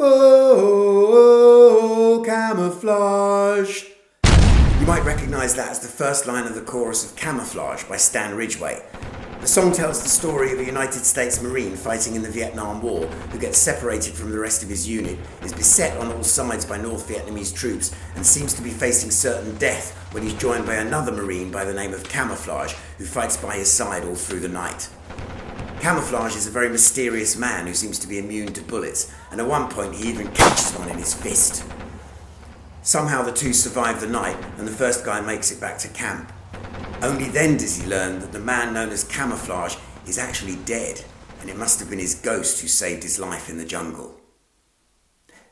Whoa, camouflage. You might recognise that as the first line of the chorus of Camouflage by Stan Ridgway. The song tells the story of a United States Marine fighting in the Vietnam War who gets separated from the rest of his unit, is beset on all sides by North Vietnamese troops and seems to be facing certain death when he's joined by another Marine by the name of Camouflage who fights by his side all through the night. Camouflage is a very mysterious man who seems to be immune to bullets, and at one point he even catches one in his fist. Somehow the two survive the night and the first guy makes it back to camp. Only then does he learn that the man known as Camouflage is actually dead, and it must have been his ghost who saved his life in the jungle.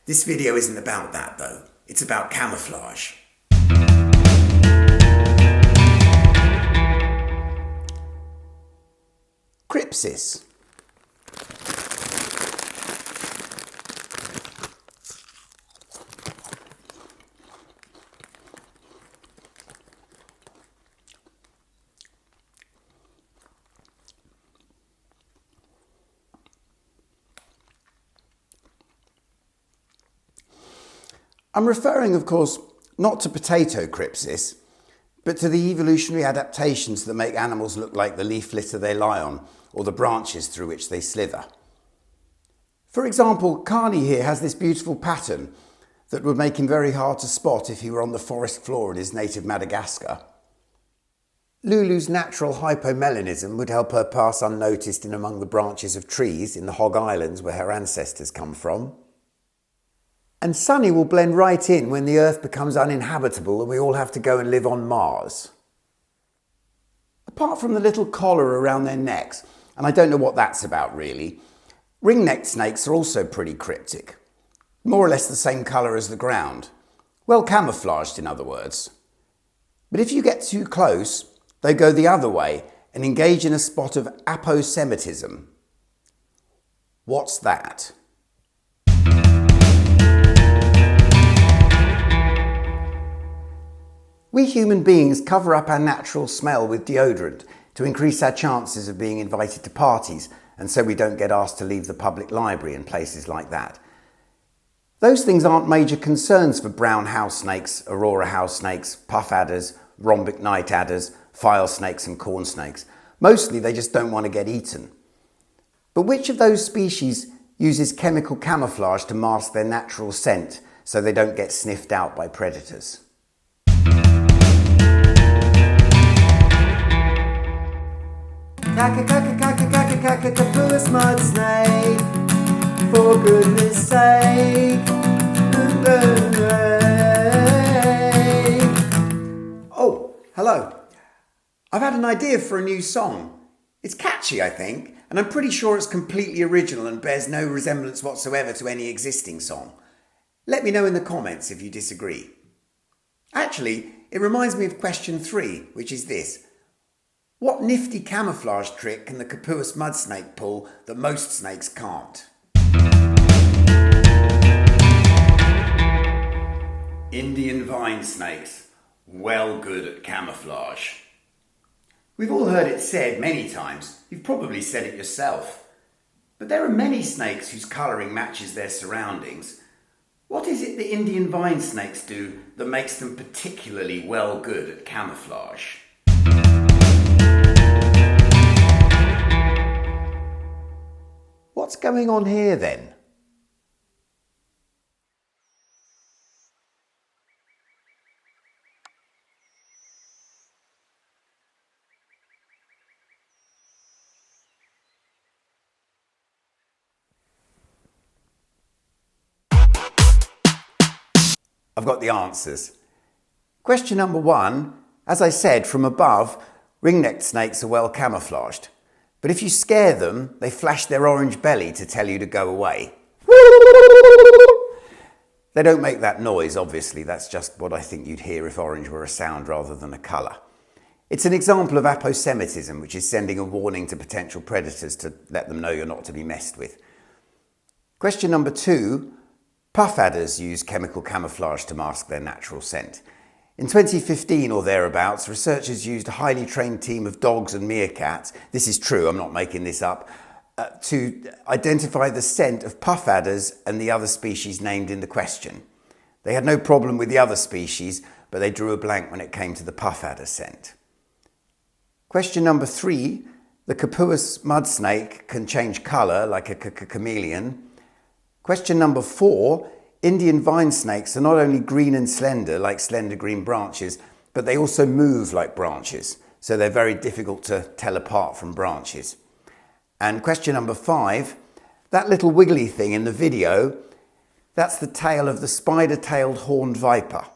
This video isn't about that though, it's about camouflage. Crypsis. I'm referring, of course, not to potato crypsis, but to the evolutionary adaptations that make animals look like the leaf litter they lie on, or the branches through which they slither. For example, Carney here has this beautiful pattern that would make him very hard to spot if he were on the forest floor in his native Madagascar. Lulu's natural hypomelanism would help her pass unnoticed in among the branches of trees in the Hog Islands where her ancestors come from. And Sunny will blend right in when the Earth becomes uninhabitable and we all have to go and live on Mars. Apart from the little collar around their necks, and I don't know what that's about really, ring-necked snakes are also pretty cryptic. More or less the same colour as the ground. Well camouflaged, in other words. But if you get too close, they go the other way and engage in a spot of aposematism. What's that? We human beings cover up our natural smell with deodorant to increase our chances of being invited to parties, and so we don't get asked to leave the public library and places like that. Those things aren't major concerns for brown house snakes, Aurora house snakes, puff adders, rhombic night adders, file snakes and corn snakes. Mostly they just don't want to get eaten. But which of those species uses chemical camouflage to mask their natural scent so they don't get sniffed out by predators? Capuous mud snake, for goodness sake. Oh, hello. I've had an idea for a new song. It's catchy, I think, and I'm pretty sure it's completely original and bears no resemblance whatsoever to any existing song. Let me know in the comments if you disagree. Actually, it reminds me of question 3, which is this. What nifty camouflage trick can the capuous mud snake pull that most snakes can't? Indian vine snakes, well good at camouflage. We've all heard it said many times, you've probably said it yourself. But there are many snakes whose colouring matches their surroundings. What is it the Indian vine snakes do that makes them particularly well good at camouflage? What's going on here then? I've got the answers. Question number 1, as I said, from above, ring-necked snakes are well camouflaged. But if you scare them, they flash their orange belly to tell you to go away. They don't make that noise, obviously. That's just what I think you'd hear if orange were a sound rather than a colour. It's an example of aposematism, which is sending a warning to potential predators to let them know you're not to be messed with. Question number 2, puff adders use chemical camouflage to mask their natural scent. In 2015 or thereabouts, researchers used a highly trained team of dogs and meerkats, this is true, I'm not making this up, to identify the scent of puff adders and the other species named in the question. They had no problem with the other species, but they drew a blank when it came to the puff adder scent. Question number 3, the Capuus mud snake can change colour like a chameleon. Question number 4, Indian vine snakes are not only green and slender like slender green branches, but they also move like branches, so they're very difficult to tell apart from branches. And question number 5, that little wiggly thing in the video, that's the tail of the spider-tailed horned viper.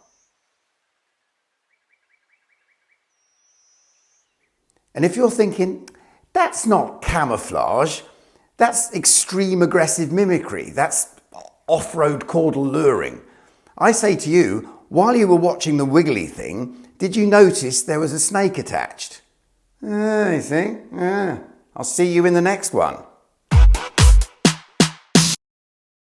And if you're thinking, that's not camouflage, that's extreme aggressive mimicry, that's off-road caudal luring, I say to you, while you were watching the wiggly thing, did you notice there was a snake attached? You see? I'll see you in the next one.